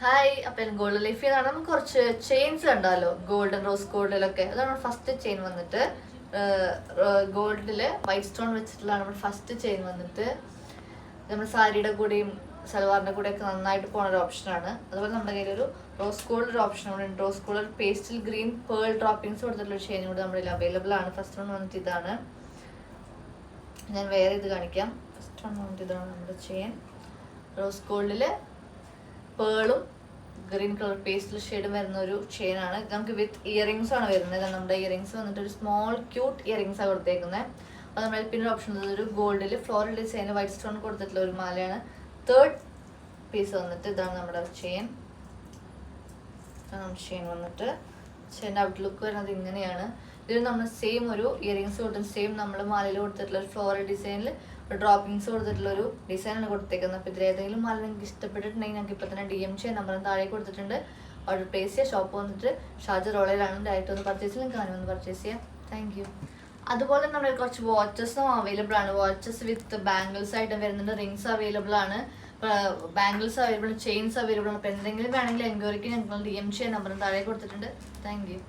Hi, അപ്പം gold life ചെയ്താണ്. നമുക്ക് കുറച്ച് ചെയിൻസ് കണ്ടാലോ, ഗോൾഡൻ റോസ് ഗോൾഡിലൊക്കെ. അതാണ് ഫസ്റ്റ് ചെയിൻ വന്നിട്ട് ഗോൾഡിൽ വൈറ്റ് സ്റ്റോൺ വെച്ചിട്ടുള്ളതാണ് നമ്മൾ ഫസ്റ്റ് ചെയിൻ വന്നിട്ട്. നമ്മൾ സാരിയുടെ കൂടെയും സൽവാറിൻ്റെ കൂടെയൊക്കെ നന്നായിട്ട് പോണ ഒരു ഓപ്ഷനാണ്. അതുപോലെ നമ്മുടെ കയ്യിലൊരു റോസ് ഗോൾഡ് ഒരു ഓപ്ഷൻ കൂടെ ഉണ്ട്. Rose gold pastel green pearl droppings കൊടുത്തിട്ടുള്ള ചെയിൻ കൂടെ നമ്മുടെ കയ്യിൽ അവൈലബിൾ ആണ്. ഫസ്റ്റ് വൺ വന്നിട്ട് ഇതാണ്. ഞാൻ വേറെ ഇത് കാണിക്കാം. ഫസ്റ്റ് വൺ വന്നിട്ട് ഇതാണ് നമ്മുടെ ചെയിൻ. റോസ് ഗോൾഡിൽ പേളും ഗ്രീൻ കളർ പേസ്റ്റൽ ഷെയ്ഡും വരുന്ന ഒരു ചെയിൻ ആണ്. നമുക്ക് വിത്ത് ഇയറിംഗ്സ് ആണ് വരുന്നത്. നമ്മുടെ ഇയറിംഗ്സ് വന്നിട്ട് ഒരു സ്മോൾ ക്യൂട്ട് ഇയറിംഗ്സ് ആണ് കൊടുത്തേക്കുന്നത്. അപ്പോൾ നമ്മൾ പിന്നെ ഓപ്ഷൻ ഒരു ഗോൾഡിൽ ഫ്ലോറൽ ഡിസൈൻ വൈറ്റ് സ്റ്റോൺ കൊടുത്തിട്ടുള്ള ഒരു മാലയാണ്. തേർഡ് പീസ് വന്നിട്ട് ഇതാണ് നമ്മുടെ ചെയിൻ. ചെയിൻ വന്നിട്ട് ചെയിൻ്റെ ഔട്ട്ലുക്ക് വരുന്നത് ഇങ്ങനെയാണ്. ഇതിൽ നമ്മൾ സെയിം ഒരു ഇയറിംഗ്സ് കൊടുത്തിട്ട് സെയിം നമ്മൾ മാലയിൽ കൊടുത്തിട്ടുള്ള ഒരു ഫ്ലോറൽ ഡിസൈനിൽ ഡ്രോപ്പിങ്സ് കൊടുത്തിട്ടുള്ള ഒരു ഡിസൈനാണ് കൊടുത്തേക്കുന്നത്. അപ്പോൾ ഇതിൽ ഏതെങ്കിലും മാല നിങ്ങൾക്ക് ഇഷ്ടപ്പെട്ടിട്ടുണ്ടെങ്കിൽ ഞങ്ങൾക്ക് ഇപ്പോൾ തന്നെ DM ചെയ്യാൻ നമ്പറും താഴെ കൊടുത്തിട്ടുണ്ട്. ഓർഡർ പ്ലേസ് ചെയ്യുക. ഷോപ്പ് വന്നിട്ട് ഷാർജ റോളയിലാണ്. ഡയറക്റ്റ് ഒന്ന് പർച്ചേസ് ചെയ്യാൻ കാണും, ഒന്ന് പർച്ചേസ് ചെയ്യാം. Thank you. അതുപോലെ നമ്മൾ കുറച്ച് വാച്ചസും അവൈലബിൾ ആണ്. വാച്ചസ് വിത്ത് ബാംഗിൾസ് ആയിട്ട് വരുന്നുണ്ട്. റിങ്സ് അവൈലബിൾ ആണ്. ബാംഗിൾസ് അവൈലബിൾ, ചെയിൻസ് അവൈലബിൾ ആണ്. അപ്പോൾ എന്തെങ്കിലും വേണമെങ്കിൽ എൻക്വയറിക്ക് ഞങ്ങൾ DM ചെയ്യാൻ നമ്പറും താഴെ കൊടുത്തിട്ടുണ്ട്. Thank you.